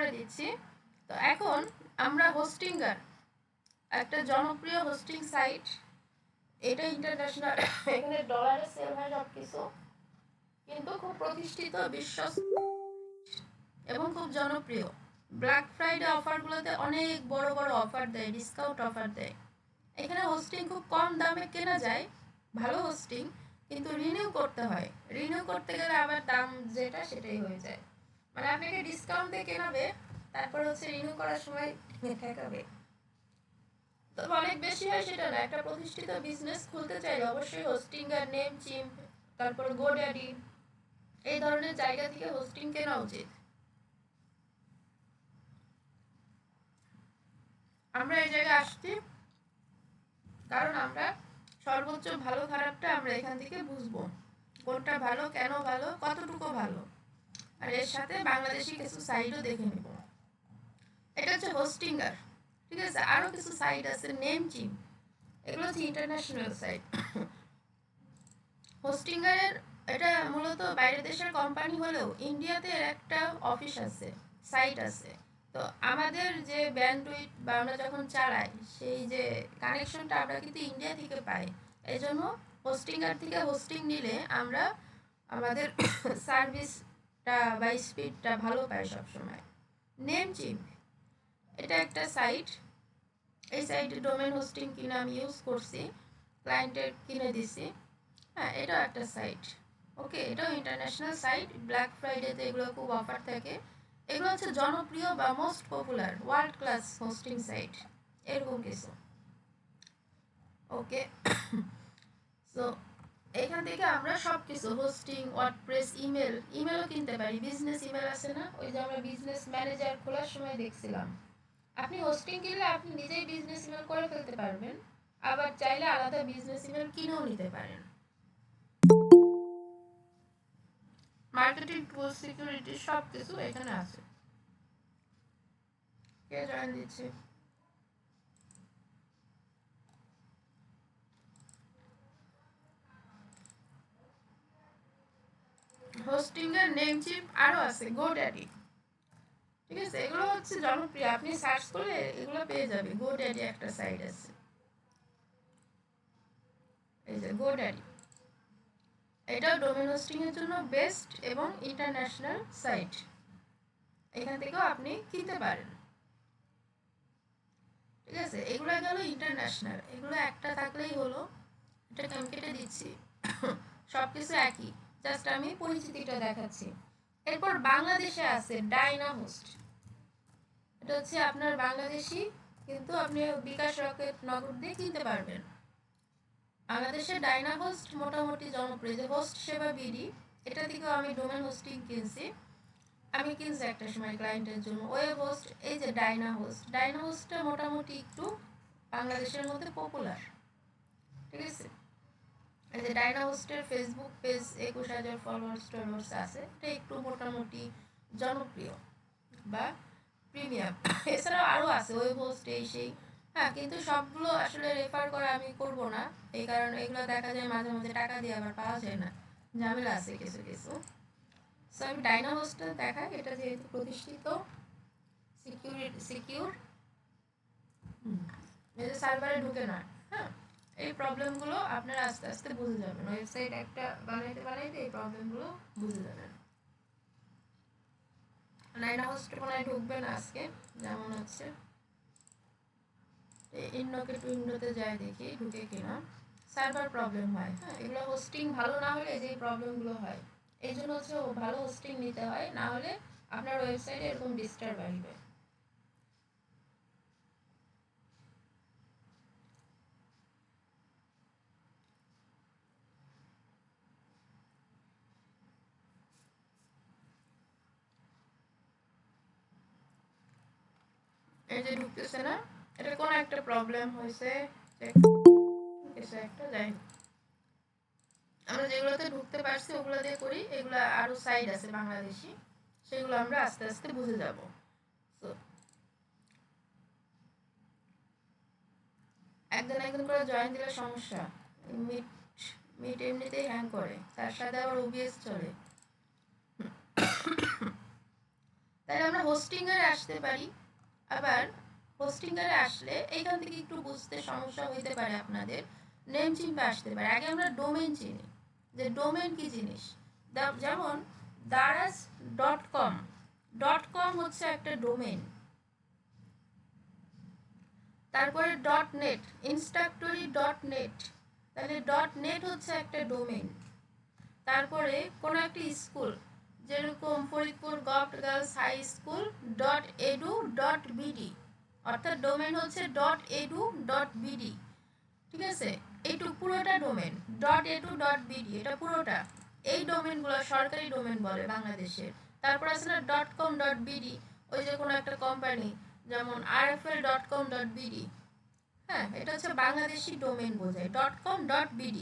করে দিচ্ছি। তো এখন আমরা হোস্টিঙ্গার, একটা জনপ্রিয় হোস্টিং সাইট, এটা ইন্টারন্যাশনাল, এখানে ডলারে সেল হয় সব কিছু, কিন্তু খুব প্রতিষ্ঠিত, বিশ্বস্ত এবং খুব জনপ্রিয়। ব্ল্যাক ফ্রাইডে অফারগুলোতে অনেক বড় বড় অফার দেয়, ডিসকাউন্ট অফার দেয়। এখানে হোস্টিং খুব কম দামে কেনা যায়, ভালো হোস্টিং, কিন্তু রিনিউ করতে হয়। রিনিউ করতে গেলে আবার দাম যেটা সেটাই হয়ে যায়, মানে আপনাকে ডিসকাউন্ট দিয়ে কেনাবে, তারপর হচ্ছে রিনিউ করার সময় ঠেকাবে। তবে অনেক বেশি হয় সেটা না, একটা প্রতিষ্ঠিত বিজনেস খুলতে চাইলে অবশ্যই হোস্টিং আর নেম চিম, তারপর গোড্যাডি, এই ধরনের জায়গা থেকে হোস্টিং কেনা উচিত। আমরা এই জায়গায় আসছি কারণ আমরা সর্বোচ্চ ভালো খারাপটা আমরা এখান থেকে বুঝবো, কোনটা ভালো, কেন ভালো, কতটুকু ভালো, আর এর সাথে বাংলাদেশি কিছু সাইটও দেখে নিব। এটা হচ্ছে হোস্টিঙ্গার, ঠিক আছে। আরো কিছু সাইট আছে, নেম চিম, এগুলো হচ্ছে ইন্টারন্যাশনাল সাইট। হোস্টিঙ্গারের এটা মূলত বাইরের দেশের কোম্পানি হলেও ইন্ডিয়াতে একটা অফিস আছে, সাইট আছে। তো আমাদের যে ব্যান্ডউইথ বা আমরা যখন চালাই, সেই যে কানেকশনটা আমরা কিন্তু ইন্ডিয়া থেকে পাই। এই জন্য হোস্টিঙ্গার থেকে হোস্টিং নিলে আমরা আমাদের সার্ভিসটা বা স্পিডটা ভালো পাই সবসময়। নেম চিম, এটা একটা সাইট, এই সাইটে ডোমেন হোস্টিং কিনে আমি ইউজ করছি, ক্লায়েন্টের কিনে দিছি। হ্যাঁ, এটাও একটা সাইট, ওকে, এটাও ইন্টারন্যাশনাল সাইট। ব্ল্যাক ফ্রাইডেতে এগুলো খুব অফার থাকে। এগুলো হচ্ছে জনপ্রিয় বা most popular world class hosting site, এরকম কিছু, ওকে। সো এখান থেকে আমরা সব কিছু হোস্টিং, ওয়ার্ডপ্রেস, ইমেলও কিনতে পারি। বিজনেস ইমেল আছে না, ওই যে আমরা বিজনেস ম্যানেজার খোলার সময় দেখছিলাম, আপনি হোস্টিং কিনলে আপনি নিজেই বিজনেস ইমেল করে ফেলতে পারবেন, আবার চাইলে আলাদা বিজনেস ইমেল কিনেও নিতে পারেন। মার্কেটিং টুল, সিকিউরিটি, সব কিছু এখানে আছে। কে জয়েন দিচ্ছে? হোস্টিং এর নেম চিপ আরো আছে, গোড্যাডি, ঠিক আছে। এগুলো হচ্ছে জনপ্রিয়, আপনি সার্চ করলে এগুলো পেয়ে যাবে। গোড্যাডি একটা সাইট আছে, এই যে গোড্যাডি, এটাও ডোমেন হোস্টিং এর জন্য বেস্ট এবং ইন্টারন্যাশনাল সাইট। এখান থেকেও আপনি কিনতে পারেন, ঠিক আছে। এগুলো গেল ইন্টারন্যাশনাল, এগুলো একটা থাকলেই হলো। এটাকে আমি কেটে দিচ্ছি, সবকিছু একই, জাস্ট আমি পরিচিতিটা দেখাচ্ছি। এরপর বাংলাদেশে আছে ডাইনা হোস্ট, এটা হচ্ছে আপনার বাংলাদেশি, কিন্তু আপনি বিকাশ রকেট নগদ দিয়ে কিনতে পারবেন। বাংলাদেশে ডাইনা হোস্ট মোটামুটি জনপ্রিয়, যে হোস্ট সেবা বিডি, এটা থেকেও আমি ডোমেন হোস্টিং কিনছি। আমি কিনছি একটা সময় ক্লায়েন্টের জন্য ওয়েব হোস্ট, এই যে ডাইনা হোস্ট, ডাইনা হোস্টটা মোটামুটি একটু বাংলাদেশের মধ্যে পপুলার, ঠিক আছে। এই যে ডাইনা হোস্টের ফেসবুক পেজ 21,000 ফলোয়ার্স আছে, এটা একটু মোটামুটি জনপ্রিয় বা প্রিমিয়াম। এছাড়াও আরও আছে ওয়েব হোস্ট, এই সেই, হ্যাঁ, কিন্তু সবগুলো আসলে রেফার করা আমি করব না, এই কারণে এগুলো দেখা যায় মাঝে মাঝে টাকা দিয়ে আবার পাওয়া যায় না, ঝামেলা আছে কিছু কিছু। সো আমি ডাইনা হোস্টটা দেখাই, এটা যেহেতু প্রতিষ্ঠিত, সিকিউর, এই যে সার্ভারে ঢুকে না, হ্যাঁ, এই প্রবলেমগুলো আপনারা আস্তে আস্তে বুঝে যাবেন। ওয়েবসাইট একটা বানাইতে বানাইতে এই প্রবলেমগুলো বুঝে যাবেন। ডাইনা হোস্টে মনে হয় ঢুকবেন আজকে, যেমন হচ্ছে ইন্ডোকে টু উইন্ডোতে যায় দেখি ঢুকে কিনা। সার্ভার প্রবলেম হয়, হ্যাঁ, এগুলো হোস্টিং ভালো না হলে যে প্রবলেমগুলো হয়, এই জন্য হচ্ছে ভালো হোস্টিং নিতে হয়, না হলে আপনার ওয়েবসাইটে এরকম ডিস্টার্ব আসবে। এই যে ঢুকতেছে না, এটা কোন একটা প্রবলেম হয়েছে, কিছু একটা, যাই হোক, আমরা যেগুলোতে ঢুকতে পারছি ওগুলো দিয়ে করি। এগুলো আরো সাইড আছে বাংলাদেশি, সেগুলো আমরা আস্তে আস্তে বুঝে যাব। তো একজন একজন করে জয়েন দিলে সমস্যা, মিট মিট এমনিতেই হ্যাং করে, তার সাথে আবার ওবিএস চলে। তাহলে আমরা হোস্টিংয়ে আসতে পারি। আবার হোস্টিংয়ে আসলে এইখান থেকে একটু বুঝতে সমস্যা হইতে পারে আপনাদের, নেম চিনতে আসতে পারে। আগে আমরা ডোমেন চিনি, যে ডোমেন কি জিনিস। যেমন daraz.com, .com হচ্ছে একটা ডোমেন। তারপরে .net, instructory.net, তাহলে .net হচ্ছে একটা ডোমেন। তারপরে কোনো একটা স্কুল, যেরকম Faridpur government girls high school .edu.bd, অর্থাৎ ডোমেন হচ্ছে .edu.bd, ঠিক আছে। এইটুকু পুরোটা ডোমেন .edu.bd, এটা পুরোটা। এই ডোমেনগুলো সরকারি ডোমেন বলে বাংলাদেশের। তারপর আছে না .com.bd, ওই যে কোনো একটা কোম্পানি, যেমন rfl.com.bd, হ্যাঁ, এটা হচ্ছে বাংলাদেশি ডোমেন বোঝায় .com.bd।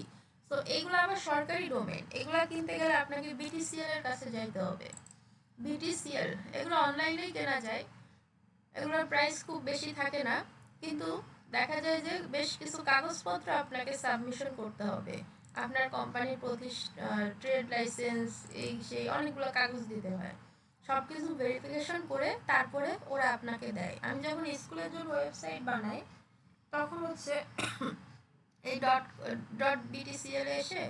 তো এইগুলো আবার সরকারি ডোমেন, এগুলো কিনতে গেলে আপনাকে বিটিসিএল এর কাছে যাইতে হবে। বিটিসিএল এগুলো অনলাইনেই কেনা যায়, এগুলোর প্রাইস খুব বেশি থাকে না, কিন্তু দেখা যায় যে বেশ কিছু কাগজপত্র আপনাকে সাবমিশন করতে হবে। আপনার কোম্পানির ট্রেড লাইসেন্স, এই সেই অনেকগুলো কাগজ দিতে হয়। সব কিছু ভেরিফিকেশন করে তারপরে ওরা আপনাকে দেয়। আমি যখন স্কুলের জন্য ওয়েবসাইট বানাই, তখন হচ্ছে এই .btcl এসে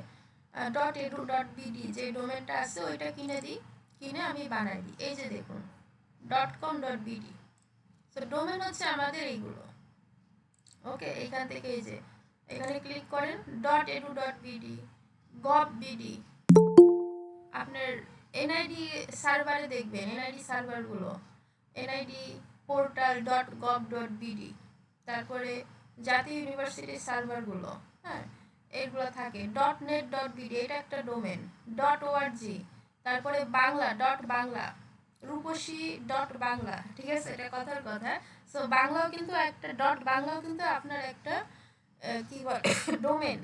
.edu.bd যে ডোমেনটা আছে ওইটা কিনে দিই, কিনে আমি বানাই দিই। এই যে দেখুন .com.bd, তো ডোমেন হচ্ছে আমাদের এইগুলো। ওকে, এখান থেকে এই যে এখানে ক্লিক করেন .edu.bd, gov.bd, আপনার এনআইডি সার্ভারে দেখবেন, এনআইডি সার্ভারগুলো এনআইডি পোর্টাল .gov.bd, তারপরে জাতীয় ইউনিভার্সিটির সার্ভারগুলো, হ্যাঁ, এগুলো থাকে। .net.bd, এটা একটা ডোমেন। .org, তারপরে বাংলা .বাংলা, রূপসী .বাংলা, ঠিক আছে, এটা কথার কথা। সো বাংলাও কিন্তু একটা বাংলাও কিন্তু আপনার একটা কি বলে ডোমেন।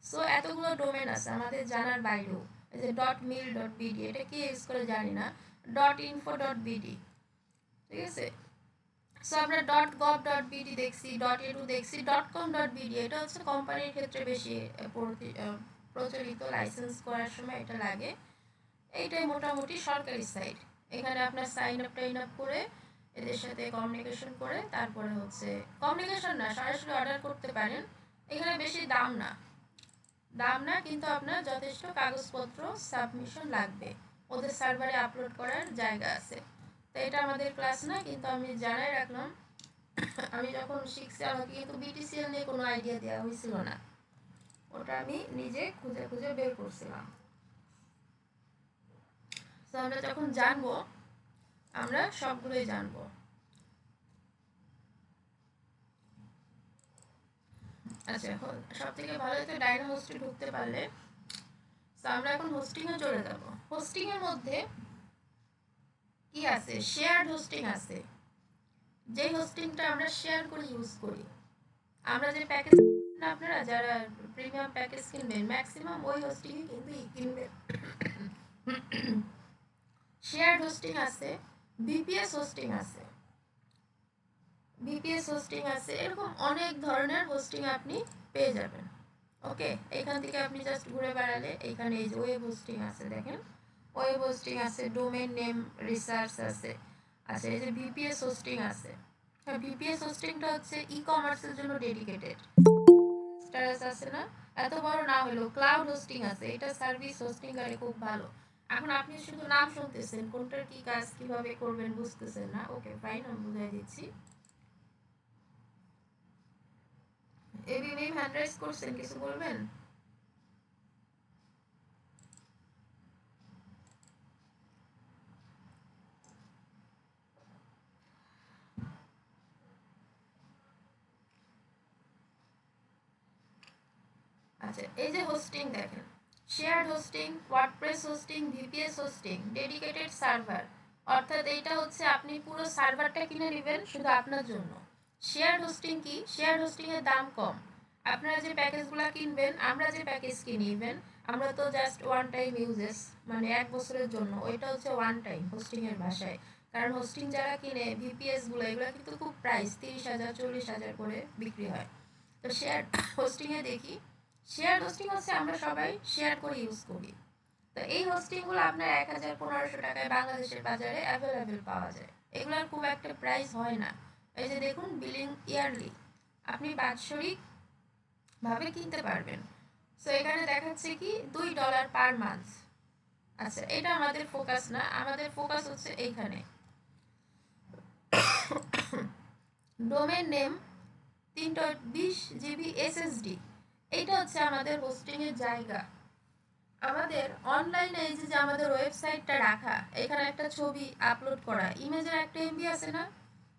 সো এতগুলো ডোমেন আছে আমাদের জানার বাইরেও। এই যে .mil.bd, এটা কি ইউজ করে জানি না। .info.bd, ঠিক আছে। সো আমরা .gov.bd দেখছি, .edu দেখছি, .com.bd এটা হচ্ছে কোম্পানির ক্ষেত্রে বেশি প্রচলিত, লাইসেন্স করার সময় এটা লাগে। এইটাই মোটামুটি সরকারি সাইট। এখানে আপনার সাইন আপ টাইন আপ করে এদের সাথে কমিউনিকেশন করে তারপরে হচ্ছে, কমিউনিকেশন না, সরাসরি অর্ডার করতে পারেন। এখানে বেশি দাম না, কিন্তু আপনার যথেষ্ট কাগজপত্র সাবমিশন লাগবে, ওদের সার্ভারে আপলোড করার জায়গা আছে। তো এটা আমাদের ক্লাস না, কিন্তু আমি জানাই রাখলাম। আমি যখন শিখছি আমাকে কিন্তু বিটিসিএল নিয়ে কোনো আইডিয়া দেওয়া হয়েছিল না, ওটা আমি নিজে খুঁজে খুঁজে বের করছিলাম। তো আমরা যখন জানবো, আমরা সবগুলোই জানবো। আচ্ছা, সব থেকে ভালো হতো ডায়না হোস্টে ঢুকতে পারলে। তো আমরা এখন হোস্টিংয়ে চলে যাব। হোস্টিং এর মধ্যে কি আছে? শেয়ার্ড হোস্টিং আছে, যে হোস্টিংটা আমরা শেয়ার করে ইউজ করি। আমরা যে প্যাকেজ, আপনারা যারা প্রিমিয়াম প্যাকেজ কিনবেন ম্যাক্সিমাম ওই হোস্টিংই কিন্তু কিনবেন। শেয়ার্ড হোস্টিং আছে, বিপিএস হোস্টিং আছে, এরকম অনেক ধরনের হোস্টিং আপনি পেয়ে যাবেন। ওকে, এখান থেকে আপনি জাস্ট ঘুরে বেড়ালে এখানে এই যে ওয়েব হোস্টিং আছে, দেখেন ওয়েব হোস্টিং আছে, ডোমেন নেম রিসার্চ আছে। আচ্ছা, এই যে ভিপিএস হোস্টিং আছে। হ্যাঁ, ভিপিএস হোস্টিংটা হচ্ছে ই কমার্সের জন্য ডেডিকেটেড। স্টারাস আছে না, এত বড় না হলেও ক্লাউড হোস্টিং আছে, এটা সার্ভিস হোস্টিং করে খুব ভালো। এখন আপনি শুধু নাম শুনতেছেন, কোনটার কি কাজ কিভাবে করবেন বুঝতেছেন না। ওকে ফাইন, আমি বুঝাই দিচ্ছি। এবি মিম হ্যান্ড রাইজ করছেন, কিছু বলবেন? আচ্ছা, এই যে হোস্টিং দেখেন, shared hosting, WordPress hosting, VPS hosting, dedicated server, অর্থাৎ এইটা হচ্ছে আপনি পুরো সার্ভারটা কিনে নেবেন শুধু আপনার জন্য। শেয়ার্ড হোস্টিং কি? শেয়ার্ড হোস্টিং এর দাম কম। আপনারা যে প্যাকেজগুলো কিনবেন, আমরা যে প্যাকেজ কিনি, ইভেন আমরা তো জাস্ট ওয়ান টাইম ইউজেস, মানে 1 বছরের জন্য, ওইটা হচ্ছে ওয়ান টাইম হোস্টিং এর ভাষায়। কারণ হোস্টিং যারা কিনে ভিপিএস গুলো, এগুলো কিন্তু খুব প্রাইস 30,000 40,000 করে বিক্রি হয়। তো শেয়ার হোস্টিং এ দেখি, শেয়ার হোস্টিং হচ্ছে আমরা সবাই শেয়ার করে ইউজ করি। তো এই হোস্টিংগুলো আপনার 1000-1500 টাকায় বাংলাদেশের বাজারে অ্যাভেলেবেল পাওয়া যায়। এগুলোর খুব একটা প্রাইস হয় না। এই যে দেখুন, বিলিং ইয়ারলি, আপনি বাৎসরিক ভাবে কিনতে পারবেন। সো এখানে দেখাচ্ছে কি $2 পার মান্থ। আচ্ছা, এটা আমাদের ফোকাস না, আমাদের ফোকাস হচ্ছে এইখানে ডোমেন নেম 320 জিবি এসএসডি। এইটা হচ্ছে আমাদের হোস্টিং এর জায়গা। আমাদের অনলাইনে এই যে আমাদের ওয়েবসাইটটা রাখা, এখানে একটা ছবি আপলোড করা, ইমেজের একটা এমবি আছে না,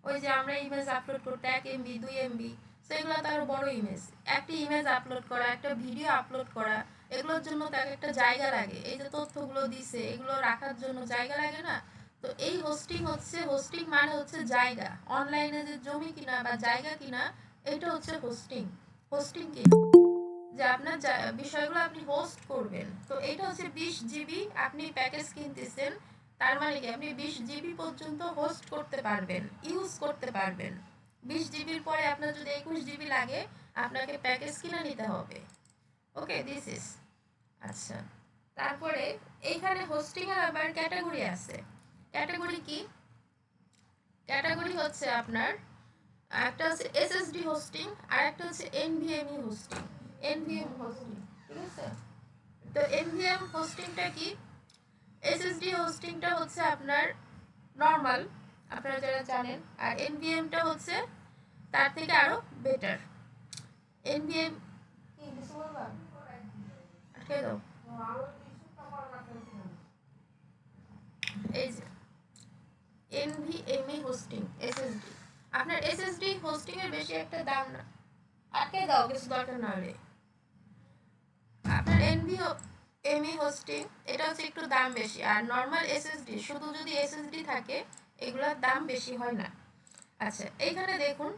ওই যে আমরা ইমেজ আপলোড করতে 1 এমবি 2 এমবি, সেগুলো তো আরো বড় ইমেজ। একটা ইমেজ আপলোড করা, একটা ভিডিও আপলোড করা, এগুলোর জন্য তাকে একটা জায়গা লাগে। এই যে তথ্যগুলো দিছে, এগুলো রাখার জন্য জায়গা লাগে না? তো এই হোস্টিং হচ্ছে, হোস্টিং মানে হচ্ছে জায়গা। অনলাইনে যে জমি কিনা বা জায়গা কিনা, এটা হচ্ছে হোস্টিং। হোস্টিং কি, যে আপনার বিষয়গুলো আপনি হোস্ট করবেন। তো এটা হচ্ছে 20 জিবি আপনি প্যাকেজ কিনতেছেন, তার মানে কি আপনি 20 জিবি পর্যন্ত হোস্ট করতে পারবেন, ইউজ করতে পারবেন। 20 জিবির পরে আপনার যদি 21 জিবি লাগে, আপনাকে প্যাকেজ কিনে নিতে হবে। ওকে, দিস ইজ। আচ্ছা, তারপরে এইখানে হোস্টিং এর আবার ক্যাটাগরি আছে। ক্যাটাগরি কি? ক্যাটাগরি হচ্ছে আপনার একটা হচ্ছে এসএসডি হোস্টিং, আর একটা হচ্ছে এনভিএমই হোস্টিং। এনভিএম হোস্টিং, ঠিক আছে? তো এনভিএম হোস্টিংটা কি? এসএসডি হোস্টিংটা হচ্ছে আপনার নরমাল, আপনারা যারা জানেন, আর এনভিএমটা হচ্ছে তার থেকে আরো বেটার। এনভিএম কি কিছু বলবা? আটকে দাও। এই যে এনভিএমই হোস্টিং এসএসডি, আপনার এসএসডি হোস্টিং এর বেশি একটা দাম না। আটকে দাও কিছু দরকার না হলে। আপনার এনভিএমই হোস্টিং এটা হচ্ছে একটু দাম বেশি, আর নরমাল এসএসডি, শুধু যদি এসএসডি থাকে, এগুলোর দাম বেশি হয় না। আচ্ছা, এইখানে দেখুন,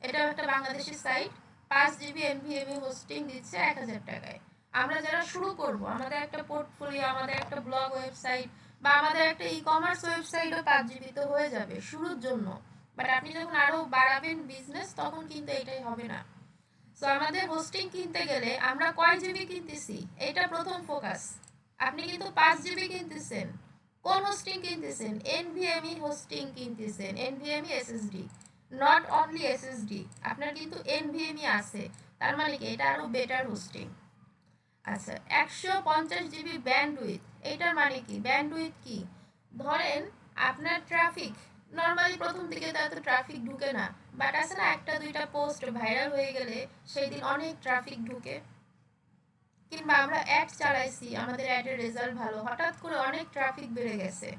এটা একটা Bangladeshi site, 5 GB NVMe hosting দিচ্ছে 1000 টাকায়। আমরা যারা শুরু করব, আমাদের একটা পোর্টফোলিও, আমাদের একটা ব্লগ ওয়েবসাইট বা আমাদের একটা ই কমার্স ওয়েবসাইটও 5 জিবি তো হয়ে যাবে শুরুর জন্য। বাট আপনি যখন আরো বাড়াবেন বিজনেস, তখন কিন্তু এটাই হবে না। সো আমাদের হোস্টিং কিনতে গেলে আমরা কয় জিবি কিনতেছি, এটা প্রথম ফোকাস। আপনি কিন্তু 5 জিবি কিনতেছেন, কোন হোস্টিং কিনতেছেন? এনভিএমই হোস্টিং কিনতেছেন, NVMe SSD, not only SSD. আপনার কিন্তু এনভিএমই আছে, তার মানে কি এটা আরো বেটার হোস্টিং। আচ্ছা, 150 জিবি ব্যান্ডউইথ, এটার মানে কি? ব্যান্ডউইথ কি? ধরেন আপনার ট্রাফিক, নরমালি প্রথম দিকে তো এত ট্রাফিক ঢুকে না, বাট আছে না একটা দুইটা পোস্ট ভাইরাল হয়ে গেলে সেই দিন অনেক ট্রাফিক ঢুকে, কিংবা আমরা অ্যাড চালাইছি, আমাদের অ্যাডের রেজাল্ট ভালো, হঠাৎ করে অনেক ট্রাফিক বেড়ে গেছে,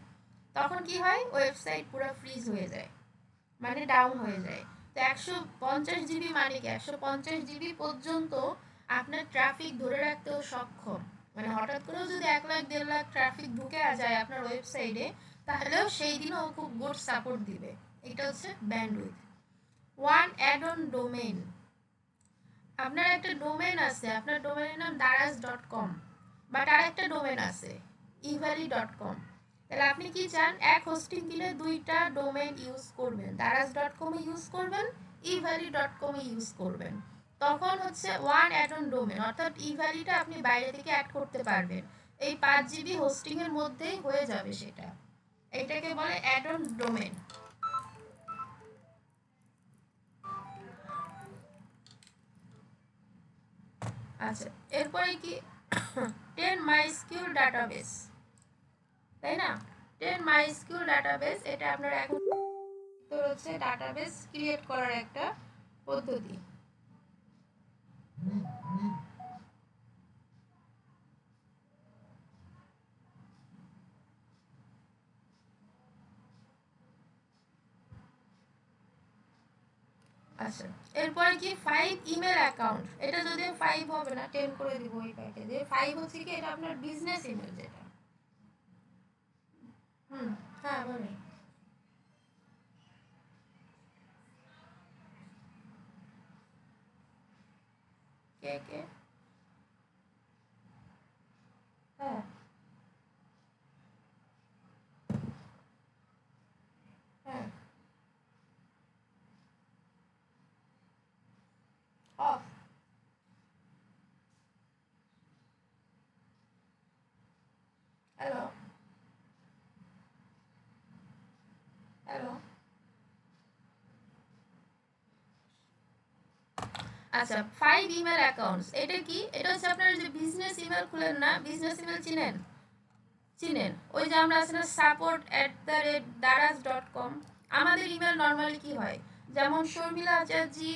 তখন কি হয়? ওয়েবসাইট পুরো ফ্রিজ হয়ে যায়, মানে ডাউন হয়ে যায়। তো 150 জিবি মানে কি 150 জিবি পর্যন্ত আপনার ট্রাফিক ধরে রাখতেও সক্ষম। মানে হঠাৎ করেও যদি 1 লাখ 1.5 লাখ ট্রাফিক ঢুকে যায় আপনার ওয়েবসাইটে, তাহলেও সেই দিনও খুব গুড সাপোর্ট দিবে। এটা হচ্ছে bandwidth. One add on domain, আপনার একটা ডোমেন আছে, আপনার ডোমেনের নাম daraz.com, বাট আরেকটা ডোমেন আছে evali.com। তাহলে আপনি কি চান? এক হোস্টিং কিনে দুইটা ডোমেন ইউজ করবেন, daraz.com এ ইউজ করবেন, evali.com এ ইউজ করবেন। তখন হচ্ছে ওয়ান অ্যাড অন ডোমেন, অর্থাৎ ইভালিটা আপনি বাইরে থেকে অ্যাড করতে পারবেন, এই 5 জিবি হোস্টিং এর মধ্যেই হয়ে যাবে সেটা। এটাকে বলে অ্যাড অন ডোমেন। আচ্ছা, এরপরে কি 10 MySQL ডাটাবেস, তাই না? 10 MySQL ডাটাবেস, এটা আপনার এখন তো হচ্ছে ডাটাবেস ক্রিয়েট করার একটা পদ্ধতি। আচ্ছা, এরপরে কি 5 ইমেল অ্যাকাউন্ট, এটা যদিও 5 হবে না, 10 করে দিব এই প্যাকেজে। 5 হচ্ছে কি এটা আপনার বিজনেস ইমেল যেটা। হ্যাঁ বলেন। কে কে? হ্যাঁ হ্যাঁ, অফ। হ্যালো হ্যালো আচ্ছা 5 ইমেল অ্যাকাউন্টস এটা কি? এটা হচ্ছে আপনার যে বিজনেস ইমেল খুলেন না, বিজনেস ইমেল চিনেন? চিনেন ওই যে আমরা আছে না support@daraz.com, আমাদের ইমেল নর্মালি কি হয়, যেমন শর্মিলা আচার্যি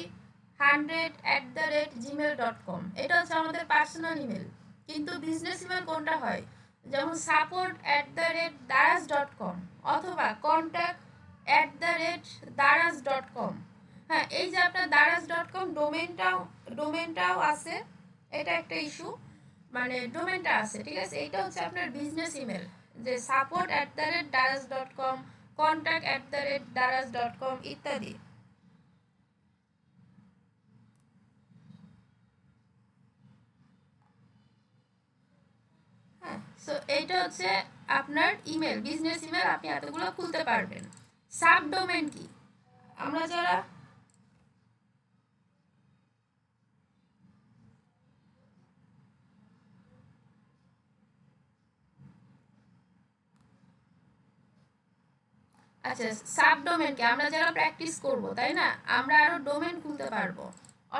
100@gmail.com, এটা হচ্ছে আমাদের পার্সোনাল ইমেল। কিন্তু বিজনেস ইমেল কোনটা হয়, যেমন support@daraz.com অথবা contact@daraz.com। হ্যাঁ, এই যে আপনার daraz.com ডোমেনটাও আছে, এটা একটা ইস্যু, মানে ডোমেনটা আছে, ঠিক আছে। এটা হচ্ছে আপনার বিজনেস ইমেল, যে support@daraz.com, contact@daraz.com ইত্যাদি। হ্যাঁ, সো এইটা হচ্ছে আপনার ইমেল, বিজনেস ইমেল, আপনি এতগুলো খুলতে পারবেন। সাব ডোমেন কি? আমরা যারা আচ্ছা সাবডোমেনকে আমরা যারা প্র্যাকটিস করব, তাই না, আমরা আরো ডোমেন খুলতে পারবো।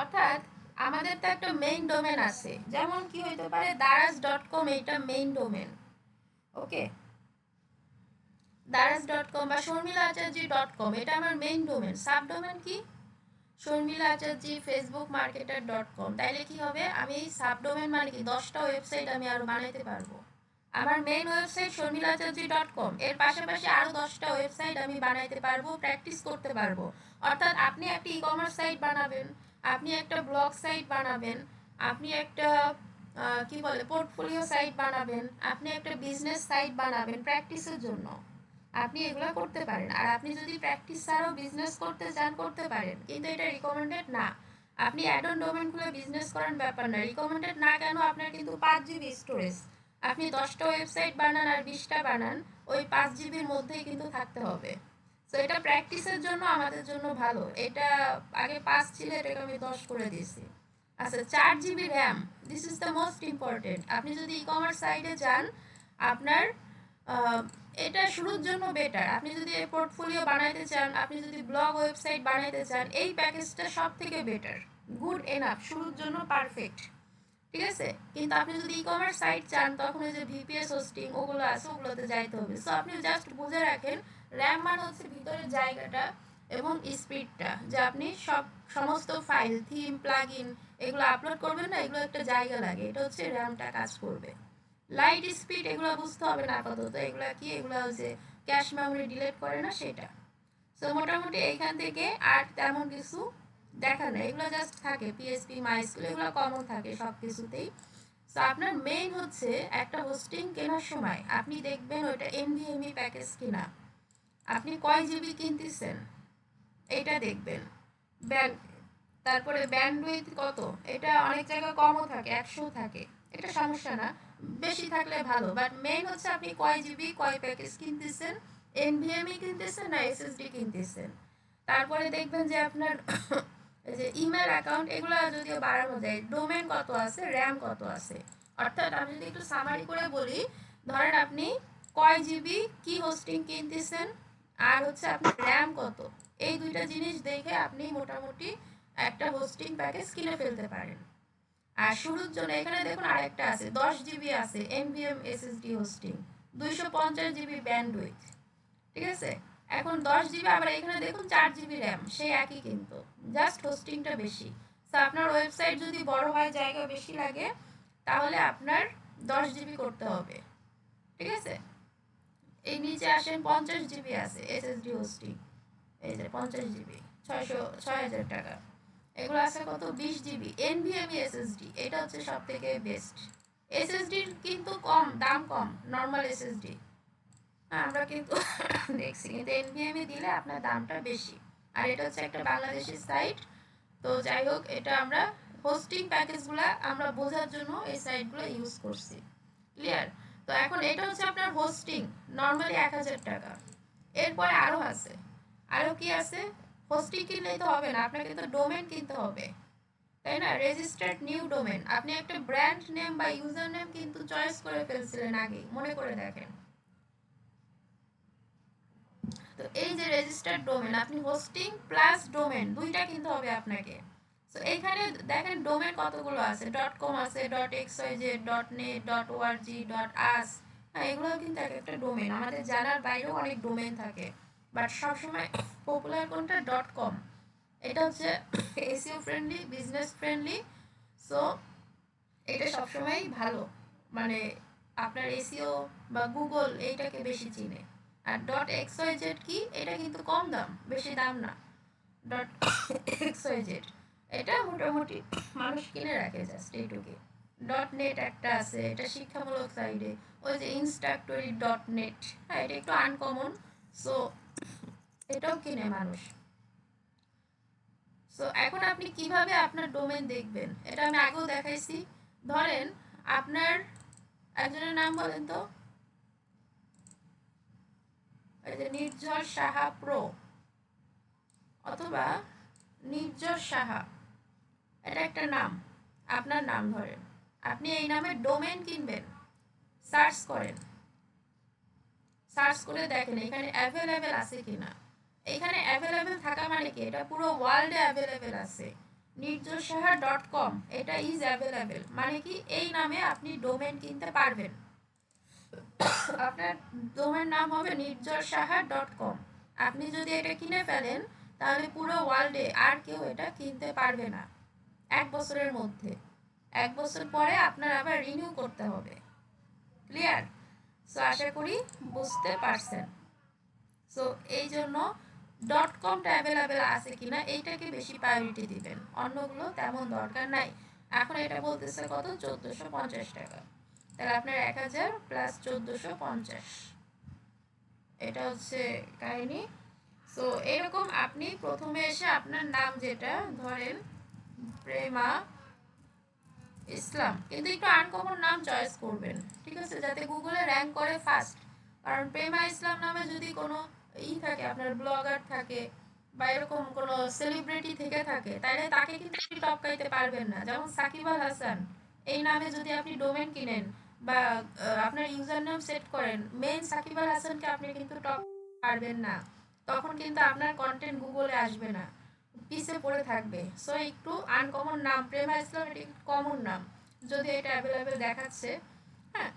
অর্থাৎ আমাদের তো একটা মেইন ডোমেন আছে, যেমন কি হইতে পারে daraz.com, এটা মেইন ডোমেন, ওকে। daraz.com বা শর্মিলা আচার্য .com, এটা আমার মেইন ডোমেন। সাবডোমেন কি? শর্মিলা আচার্যি ফেসবুক মার্কেটার .com। তাইলে কি হবে, আমি এই সাবডোমেন মানে কি 10টা ওয়েবসাইট আমি আরো বানাইতে পারবো। আমার মেইন ওয়েবসাইট শর্মিলাচার্যি.com, এর পাশাপাশি আরো 10টা ওয়েবসাইট আমি বানাইতে পারবো, প্র্যাকটিস করতে পারবো। অর্থাৎ আপনি একটা ই কমার্স সাইট বানাবেন, আপনি একটা ব্লগ সাইট বানাবেন, আপনি একটা কি বলে পোর্টফোলিও সাইট বানাবেন, আপনি একটা বিজনেস সাইট বানাবেন প্র্যাকটিসের জন্য, আপনি এগুলো করতে পারেন। আর আপনি যদি প্র্যাকটিস ছাড়াও বিজনেস করতে চান করতে পারেন, কিন্তু এটা রিকমেন্ডেড না। আপনি অ্যাড অন ডোমেন খুলে বিজনেস করেন ব্যাপার না, রিকমেন্ডেড না কেন, আপনার কিন্তু 5 GB স্টোরেজ, আপনি 10টা ওয়েবসাইট বানান আর 20টা বানান, ওই 5 GB মধ্যেই কিন্তু থাকতে হবে। তো এটা প্র্যাকটিসের জন্য আমাদের জন্য ভালো, এটা আগে 5 ছিল, এটাকে আমি 10 করে দিয়েছি। আচ্ছা 4 GB RAM, this is the most important. আপনি যদি ই কমার্স সাইটে যান, আপনার এটা শুরুর জন্য বেটার। আপনি যদি পোর্টফোলিও বানাইতে চান, আপনি যদি ব্লগ ওয়েবসাইট বানাইতে চান, এই প্যাকেজটা সব থেকে বেটার, গুড এনাফ, শুরুর জন্য পারফেক্ট, ঠিক আছে। কিন্তু আপনি যদি ই কমার্স সাইট চান, তখন ওই যে ভিপিএস হোস্টিং ওগুলো আছে, ওগুলোতে যাইতে হবে। সো আপনি জাস্ট বুঝে রাখেন, র্যাম মানে হচ্ছে ভিতরের জায়গাটা এবং স্পিডটা, যে আপনি সমস্ত ফাইল, থিম, প্লাগইন এগুলো আপলোড করবেন না, এগুলো একটা জায়গা লাগে, এটা হচ্ছে র্যামটা কাজ করবে। লাইট স্পিড এগুলো বুঝতে হবে না আপাতত, এগুলো কি, এগুলো হচ্ছে ক্যাশ মেমোরি ডিলিট করে না সেটা। সো মোটামুটি এইখান থেকে আর তেমন কিছু দেখা নেই, এগুলো জাস্ট থাকে পিএসপি মাইস্কুল, এগুলো কমন থাকে সব কিছুতেই। সো আপনার মেইন হচ্ছে একটা হোস্টিং কেনার সময় আপনি দেখবেন ওইটা এনভিএমই প্যাকেজ কিনা, আপনি কয় জিবি কিনতেছেন এটা দেখবেন, ব্যান্ড, তারপরে ব্যান্ডউইথ কত, এটা অনেক জায়গায় কমও থাকে, 100 থাকে, এটা সমস্যা না, বেশি থাকলে ভালো। বাট মেইন হচ্ছে আপনি কয় জিবি কয় প্যাকেজ কিনতেছেন, এনভিএমই কিনতেছেন না এসএসডি কিনতেছেন। তারপরে দেখবেন যে আপনার এই যে ইমেল অ্যাকাউন্ট এগুলো যদিও বাড়ানো যায়, ডোমেন কত আছে, র্যাম কত আছে। অর্থাৎ আমি যদি একটু সামারি করে বলি, ধরেন আপনি কয় জিবি কি হোস্টিং কিনতেছেন, আর হচ্ছে আপনার র্যাম কত, এই দুইটা জিনিস দেখে আপনি মোটামুটি একটা হোস্টিং প্যাকেজ কিনে ফেলতে পারেন। আর শুরুর জন্য এখানে দেখুন আরেকটা আছে, 10 GB আছে NVM SSD hosting, 250 GB bandwidth, ঠিক আছে। এখন 10 GB, আবার এখানে দেখুন 4 GB র্যাম, সেই একই কিন্তু জাস্ট হোস্টিংটা বেশি। তো আপনার ওয়েবসাইট যদি বড় হয়, জায়গা বেশি লাগে, তাহলে আপনার 10 GB করতে হবে, ঠিক আছে। এই নিচে আসেন 50 GB আছে এসএসডি হোস্টিং, এই যে 50 GB, 6000 টাকা। এগুলো আছে কত, 20 GB এনভিএমই এসএসডি, এটা হচ্ছে সব থেকে বেস্ট। এসএসডির কিন্তু কম দাম, কম নর্মাল এসএসডি, আমরা কিন্তু দেখছি, কিন্তু এনভিএমই দিলে আপনার দামটা বেশি। আর এটা হচ্ছে একটা বাংলাদেশি সাইট, তো যাই হোক, এটা আমরা হোস্টিং প্যাকেজগুলো আমরা বোঝার জন্য এই সাইটগুলো ইউজ করছি, ক্লিয়ার। তো এখন এটা হচ্ছে আপনার হোস্টিং, নর্মালি 1000 টাকা। এরপরে আরও আছে, আরও কি আছে, হোস্টিং কিনলেই তো হবে না, আপনাকে তো ডোমেন কিনতে হবে। তাই না? রেজিস্টার্ড নিউ ডোমেন, আপনি একটা ব্র্যান্ড নেম বা ইউজার নেম কিন্তু চয়েস করে ফেলছিলেন আগে, মনে করে দেখেন। তো এই যে রেজিস্টার্ড ডোমেন, আপনি হোস্টিং প্লাস ডোমেন দুইটা কিন্তু হবে আপনাকে। তো এইখানে দেখেন ডোমেন কতগুলো আছে, .com আছে, .xyz, .net, .org, .us, হ্যাঁ এগুলো কিন্তু এক একটা ডোমেন। আমাদের জানার বাইরেও অনেক ডোমেন থাকে, বাট সবসময় পপুলার কোনটা? .com। এটা হচ্ছে SEO friendly, business friendly. So এটা সবসময়ই ভালো, মানে আপনার এসইও বা গুগল এইটাকে বেশি চিনে। আর .xyz কি, এটা কিন্তু কম দাম, বেশি দাম না। .xyz এটা মোটামুটি মানুষ কিনে রাখে, জাস্ট এইটুকু। .net একটা আছে, এটা শিক্ষামূলক সাইডে। ওই যে ইনস্ট্রাক্টরি .net, হ্যাঁ এটা একটু আনকমন, সো এটাও কিনে মানুষ। সো এখন আপনি কিভাবে আপনার ডোমেন দেখবেন, এটা আমি আগেও দেখাইছি। ধরেন আপনার একজনের নাম বলেন তো, এই যে নির্ঝর সাহা প্রো অথবা নির্ঝর সাহা, এটা একটা নাম, আপনার নাম ধরেন। আপনি এই নামে ডোমেন কিনবেন, সার্চ করেন, সার্চ করে দেখেন এখানে অ্যাভেলেবেল আছে কিনা। এখানে অ্যাভেলেবেল থাকা মানে কি, এটা পুরো ওয়ার্ল্ডে অ্যাভেলেবেল আছে। নির্জসাহা.com এটা ইজ অ্যাভেলেবেল, মানে কি এই নামে আপনি ডোমেন কিনতে পারবেন। আপনার ডোমেন নাম হবে নির্জসাহা.com। আপনি যদি এটা কিনে ফেলেন তাহলে পুরো ওয়ার্ল্ডে আর কেউ এটা কিনতে পারবে না 1 বছরের মধ্যে। 1 বছর পরে আপনার আবার রিনিউ করতে হবে। ক্লিয়ার? সো আশা করি বুঝতে পারছেন। সো এই জন্য .comটা অ্যাভেলেবেল আছে কিনা এইটাকে বেশি প্রায়োরিটি দিবেন, অন্যগুলো তেমন দরকার নাই। এখন এটা বলতেছে কত? 1450 টাকা। তাহলে আপনার 1000 প্লাস 1450, এটা হচ্ছে কাহিনী। সো এরকম আপনি প্রথমে এসে আপনার নাম যেটা ধরেন প্রেমা ইসলাম, কিন্তু একটু আনকমন নাম চয়েস করবেন, ঠিক আছে, যাতে গুগলে র্যাঙ্ক করে ফার্স্ট। কারণ প্রেমা ইসলাম নামে যদি কোনো থাকে, আপনার ব্লগার থাকে বা এরকম কোনো সেলিব্রিটি থেকে থাকে, তাহলে তাকে কিন্তু আপনি টপকাইতে পারবেন না। যেমন সাকিব আল হাসান এই নামে যদি আপনি ডোমেন কিনেন বা আপনার ইউজার নেম সেট করেন, মেইন সাকিব আল হাসানকে আপনি কিন্তু টপ পারবেন না, তখন কিন্তু আপনার কন্টেন্ট গুগলে আসবে না, পিছে পড়ে থাকবে। সো একটু আনকমন নাম, প্রেমা ইসলাম এটা একটু কমন নাম, যদি এটা অ্যাভেলেবেল দেখাচ্ছে, হ্যাঁ।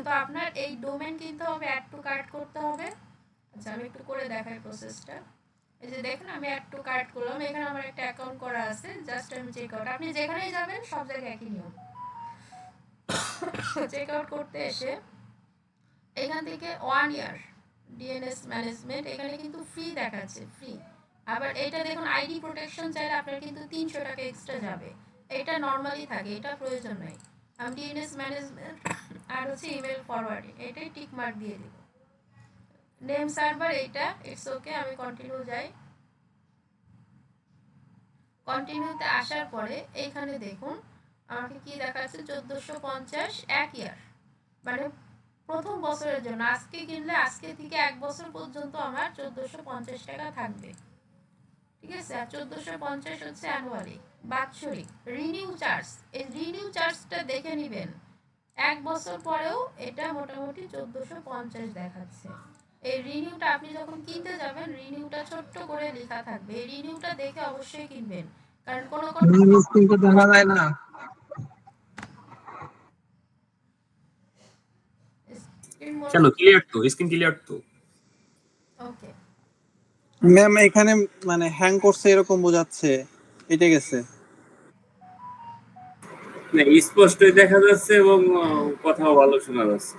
তো আপনার এই ডোমেন কিনতে হবে, অ্যাড টু কার্ট করতে হবে। আচ্ছা আমি একটু করে দেখাই প্রসেসটা। এই যে দেখেন আমি অ্যাড টু কার্ট করলাম, এখানে আমার একটা অ্যাকাউন্ট করা আছে, জাস্ট আমি চেক আউট। আপনি যেখানেই যাবেন সব জায়গায় একই নিয়ম। চেক আউট করতে এসে এখান থেকে 1 ইয়ার ডিএনএস ম্যানেজমেন্ট, এখানে কিন্তু ফ্রি দেখাচ্ছে, ফ্রি। আবার এটা দেখুন আইডি প্রোটেকশন চাইলে আপনার কিন্তু 300 টাকা এক্সট্রা যাবে, এটা নর্মালি থাকে, এটা প্রয়োজন নাই। আমি ডিএনএস ম্যানেজমেন্ট আর হচ্ছে ইমেল ফরওয়ার্ডিং এটাই টিক মার্ক দিয়ে দিব। নেম সার্ভার এইটা, ইটস ওকে, আমি কন্টিনিউ যাই। কন্টিনিউতে আসার পরে এইখানে দেখুন আমাকে কি দেখাচ্ছে, 1450 1 ইয়ার, মানে প্রথম বছরের জন্য। আজকে কিনলে আজকে থেকে 1 বছর পর্যন্ত আমার 1450 টাকা থাকবে, ঠিক আছে। আর 1450 হচ্ছে অ্যানুয়ালি, বাৎসরিক। রিনিউ চার্জ, এই রিনিউ চার্জটা দেখে নেবেন, 1 বছর পরেও এটা মোটামুটি 1450 দেখাচ্ছে। এই রিনিউটা আপনি যখন কিনতে যাবেন, রিনিউটা ছোট্ট করে লেখা থাকবে, এই রিনিউটা দেখে অবশ্যই কিনবেন, কারণ কোনো কিন্তু দেখা যায় না। কেন ক্লিয়ার তো, স্ক্রিন ক্লিয়ার তো। ওকে ম্যাম এখানে মানে হ্যাং করছে এরকম বোঝাচ্ছে, এটা গেছে না স্পষ্টই দেখা যাচ্ছে এবং কথাও ভালো শোনা যাচ্ছে।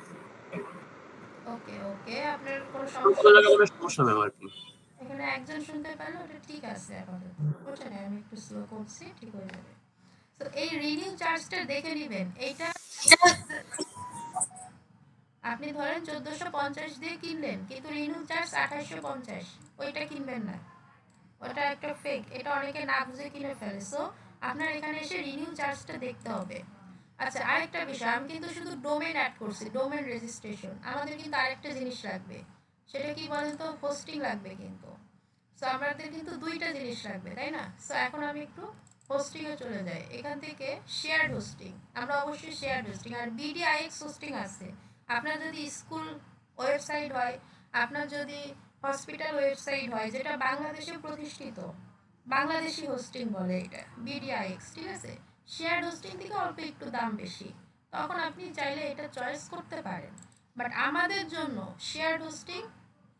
ওকে ওকে, আপনার কোনো কোনো সমস্যা জায়গায় কোনো সমস্যা নেই আর কি। এখানে একজন শুনতে পারলে ওটা ঠিক আছে, আপাতত ওটা নেই, আমি একটু স্লো করছি, ঠিক হয়ে যাবে। তো এই রিনিউ চার্জটা দেখে নেবেন, এইটা আপনি ধরেন 1450 দিয়ে কিনলেন, কিন্তু রিনিউ চার্জ 2850, ওইটা কিনবেন না, ওটা একটা ফেক, এটা অনেকে না বুঝে কিনে ফেলে। সো আপনার এখানে এসে রিনিউ চার্জটা দেখতে হবে। আচ্ছা আরেকটা বিষয়, আমি কিন্তু শুধু ডোমেন অ্যাড করছি, ডোমেন রেজিস্ট্রেশন, আমাদের কিন্তু আরেকটা জিনিস লাগবে, সেটা কি বলেন তো? হোস্টিং লাগবে কিন্তু। সো আমাদের কিন্তু দুইটা জিনিস লাগবে, তাই না? সো এখন আমি একটু হোস্টিং এ চলে যায়, এখান থেকে শেয়ার্ড হোস্টিং, আমরা অবশ্যই শেয়ার্ড হোস্টিং। আর বিডিআইএক্স হোস্টিং আছে, আপনার যদি স্কুল ওয়েবসাইট হয়, আপনার যদি হসপিটাল ওয়েবসাইট হয়, যেটা বাংলাদেশে প্রতিষ্ঠিত, বাংলাদেশি হোস্টিং বলে এটা বিডিআইএক্স, ঠিক আছে। শেয়ার্ড হোস্টিং থেকে অল্প একটু দাম বেশি, তখন আপনি চাইলে এটা চয়েস করতে পারেন। বাট আমাদের জন্য shared hosting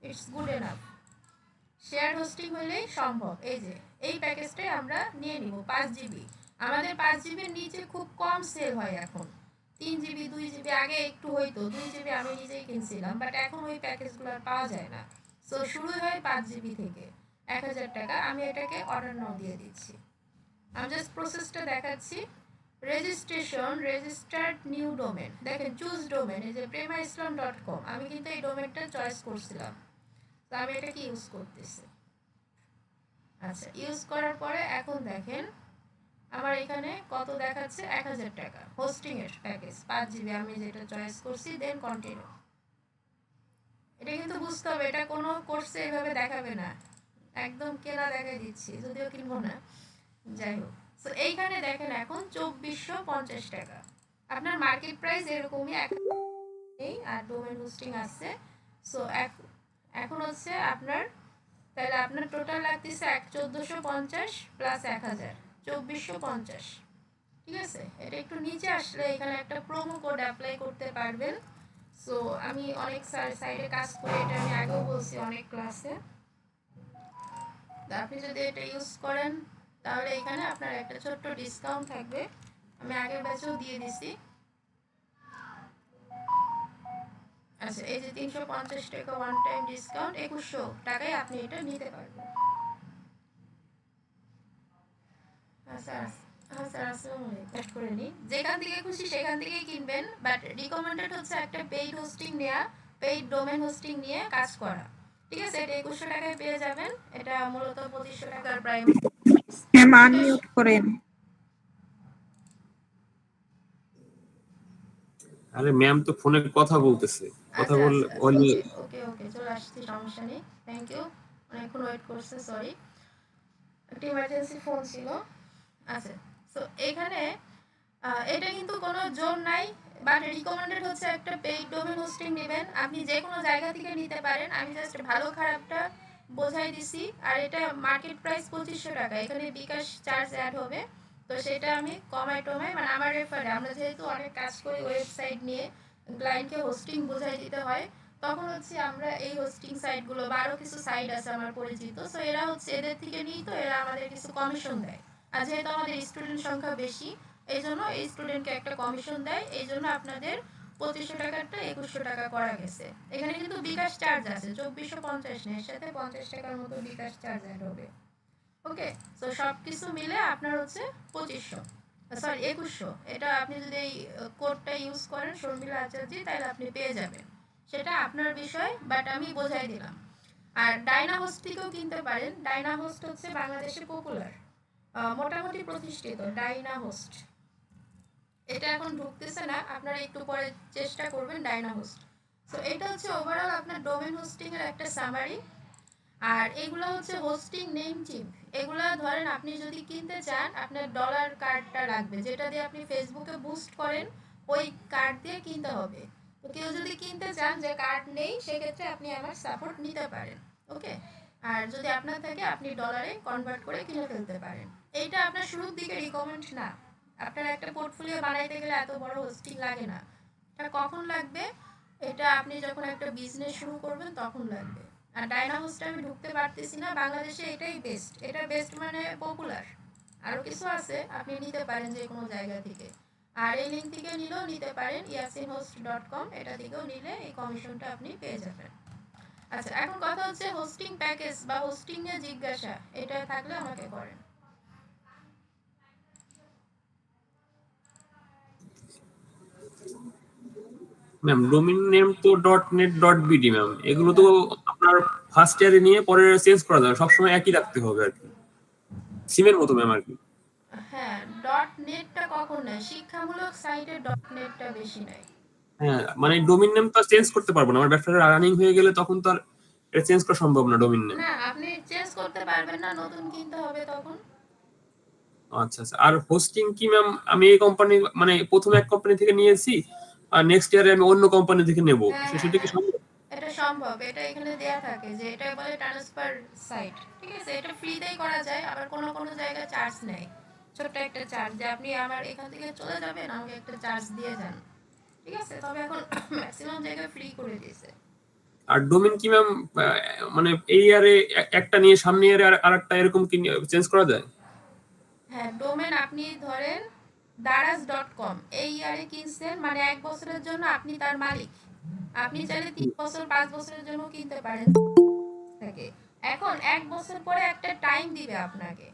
it's good enough. Share hosting হলেই সম্ভব। এই যে এই প্যাকেজটাই আমরা নিয়ে নিব 5 জিবি। আমাদের 5 জিবির নিচে খুব কম সেল হয় এখন, 3 জিবি 2 জিবি, আগে একটু হইতো 2 জিবি, আমি নিজেই কিনছিলাম, বাট এখন ওই প্যাকেজগুলো আর পাওয়া যায় না। সো শুরু হয় 5 জিবি থেকে 1000 টাকা। আমি এটাকে অর্ডার নাও দিয়ে দিচ্ছি। আমি জাস্ট প্রসেসটা দেখাচ্ছি। রেজিস্ট্রেশন, রেজিস্টার্ড নিউ ডোমেন, দেখেন চুজ ডোমেন, এই যে premaislam.com, আমি কিন্তু এই ডোমেনটা চয়েস করছিলাম, তো আমি এটাকে ইউজ করতেছি। আচ্ছা, ইউজ করার পরে এখন দেখেন আমার এখানে কত দেখাচ্ছে, 1000 টাকা হোস্টিং এর প্যাকেজ 5 জিবি, আমি যেটা চয়েস করছি, দেন কন্টিনিউ। এটা কিন্তু বুঝতে হবে, এটা কোনো কোর্সে এভাবে দেখাবে না, একদম কেনা দেখাই দিচ্ছি, যদিও কিনবো না, যাই হোক। সো এইখানে দেখেন এখন 2450 টাকা, আপনার মার্কেট প্রাইস এরকমই নেই, আর ডোমেন হোস্টিং আছে। সো এখন হচ্ছে আপনার, তাহলে আপনার টোটাল লাগতেছে 1450 প্লাস 1000, 2450, ঠিক আছে। এটা একটু নিচে আসলে এখানে একটা প্রোমো কোড অ্যাপ্লাই করতে পারবেন। সো আমি অনেক সাইডে কাজ করি, এটা আমি আগেও বলছি অনেক ক্লাসে। আপনি যদি এটা ইউজ করেন তাহলে এখানে আপনার একটা ছোট্ট ডিসকাউন্ট থাকবে, আমি আগের ব্যাচেও দিয়ে দিছি। আচ্ছা, এই যে 350 টাকা ওয়ান টাইম ডিসকাউন্ট, 2100 টাকায় আপনি এটা নিতে পারবেন। যেখান থেকে খুশি সেখান থেকেই কিনবেন, বাট রিকমেন্ডেড হচ্ছে একটা পেইড হোস্টিং নেওয়া, পেইড ডোমেন হোস্টিং নিয়ে কাজ করা, ঠিক আছে। এটা 2100 টাকায় পেয়ে যাবেন, এটা মূলত 2500 টাকার প্রাইম। ম্যাম আনমিউট করেন। আরে ম্যাম তো ফোনে কথা বলতেছে, কথা আচ্ছা বললে আচ্ছা বললে ওকে ওকে চলে আসছি, সমস্যা নেই, থ্যাংক ইউ। অনেকক্ষণ ওয়েট করছে, সরি, একটা ইমার্জেন্সি ফোন ছিল। আচ্ছা, সো এখানে এটা কিন্তু কোনো জোন নাই, বাট রিকমেন্ডেড হচ্ছে একটা পেইড ডোমেন হোস্টিং নেবেন, আপনি যে কোনো জায়গা থেকে নিতে পারেন, আমি জাস্ট ভালো খারাপটা বোঝাই দিছি। আর এটা মার্কেট প্রাইস 2500 টাকা, এখানে বিকাশ চার্জ অ্যাড হবে, তো সেটা আমি কমাই টমাই, মানে আমার রেফারে, আমরা যেহেতু অনেক কাজ করি ওয়েবসাইট নিয়ে, ক্লায়েন্টকে হোস্টিং বোঝাই দিতে হয়, তখন হচ্ছে আমরা এই হোস্টিং সাইটগুলো বা আরও কিছু সাইট আছে আমার পরিচিত, সো এরা হচ্ছে এদের থেকে নিই, তো এরা আমাদের কিছু কমিশন দেয়। আর যেহেতু আমাদের স্টুডেন্ট সংখ্যা বেশি, এই জন্য এই স্টুডেন্টকে একটা কমিশন দেয়, এই জন্য আপনাদের 2500 টাকারটা 2100 টাকা করা গেছে। এখানে কিন্তু বিকাশ চার্জ আছে 2450 নেই, এর সাথে 50 টাকার মতো বিকাশ চার্জ অ্যাড হবে। ওকে, সো সব কিছু মিলে আপনার হচ্ছে 2500, সরি 2100। এটা আপনি যদি এই কোডটা ইউজ করেন শর্মিলা আচার্য, তাহলে আপনি পেয়ে যাবেন, সেটা আপনার বিষয়, বাট আমি বোঝাই দিলাম। আর ডাইনা হোস্ট থেকেও কিনতে পারেন, ডাইনা হোস্ট হচ্ছে বাংলাদেশে পপুলার, মোটামুটি প্রতিষ্ঠিত ডাইনা হোস্ট। এটা এখন ঢুকতেছে না, আপনারা একটু পরে চেষ্টা করবেন ডাইনা হোস্ট। সো এটা হচ্ছে ওভারঅল আপনার ডোমেন হোস্টিং এর একটা সামারি। আর এগুলো হচ্ছে হোস্টিং নেম চিপ, এগুলো ধরেন আপনি যদি কিনতে চান, আপনার ডলার কার্ডটা লাগবে, যেটা দিয়ে আপনি ফেসবুকে বুস্ট করেন, ওই কার্ড দিয়ে কিনতে হবে। তো কেউ যদি কিনতে চান যে কার্ড নেই, সেক্ষেত্রে আপনি আমার সাপোর্ট নিতে পারেন, ওকে। আর যদি আপনার থাকে আপনি ডলারে কনভার্ট করে কিনে ফেলতে পারেন। এইটা আপনার শুরুর দিকে রিকমেন্ড না, আপনার একটা পোর্টফোলিও বানাইতে গেলে এত বড় হোস্টিং লাগে না, এটা কখন লাগবে, এটা আপনি যখন একটা বিজনেস শুরু করবেন তখন লাগবে। আর ডাইনা হোস্টে আমি ঢুকতে পারতেছি না, বাংলাদেশে এটাই বেস্ট, এটা বেস্ট মানে পপুলার, আরও কিছু আছে আপনি নিতে পারেন যে কোনো জায়গা থেকে। আর এই লিঙ্ক থেকে নিলেও নিতে পারেন, yasinhost.com, এটা থেকেও নিলে এই কমিশনটা আপনি পেয়ে যাবেন। আচ্ছা, এখন কথা হচ্ছে হোস্টিং প্যাকেজ বা হোস্টিং এ জিজ্ঞাসা, এটা থাকলে আমাকে করেন। ম্যাম ডোমেইন নেম তো .net.bd ম্যাম, এগুলো তো আপনার ফার্স্ট ইয়ারে নিয়ে পরে চেঞ্জ করা যাবে, সবসময় একই রাখতে হবে আর কি, সিমের মতো ম্যাম আর কি। হ্যাঁ, ডট নেটটা কখন নেয়, শিক্ষামূলক সাইটে ডট নেটটা বেশি নেয়। হ্যাঁ, মানে ডোমেইন নেম তো চেঞ্জ করতে পারবো না, আমার ব্যবসাটা রানিং হয়ে গেলে তখন তো আর এটা চেঞ্জ করা সম্ভব না ডোমেইন নেম। না, আপনি চেঞ্জ করতে পারবেন না, নতুন কিনতে হবে তখন। আচ্ছা আচ্ছা। আর হোস্টিং কি ম্যাম আমি এই কোম্পানি মানে প্রথমে এক কোম্পানি থেকে নিয়েছি আর নেক্সট ইয়ারে আমি অন্য কোম্পানি থেকে নেব, হ্যাঁ হ্যাঁ সেটা কি হ্যাঁ, সম্ভব? এটা সম্ভব। এটা এখানে দেয়া থাকে যে এটা বলে ট্রান্সফার সাইট, ঠিক আছে? এটা ফ্রিতেই করা যায়, আবার কোনো কোনো জায়গায় চার্জ নেয়, ছোট্ট একটা চার্জ, যে আপনি আমার এখান থেকে চলে যাবেন, আমাকে একটা চার্জ দিয়ে যান, ঠিক আছে? তবে এখন ম্যাক্সিমাম জায়গায় ফ্রি করে দিয়েছে। আর ডোমেন কি ম্যাম মানে এই ইয়ারে একটা নিয়ে সামনে ইয়ারে আরেকটা এরকম কি চেঞ্জ করা যায়? হ্যাঁ, ডোমেন আপনি ধরেন daraz.com এই ইয়ারে কিনছেন, মানে 1 বছরের জন্য আপনি তার মালিক। আপনি চাইলে 3 বছর 5 বছরের জন্য কিনতে পারেন থেকে। এখন 1 বছর পরে একটা টাইম দিবে আপনাকে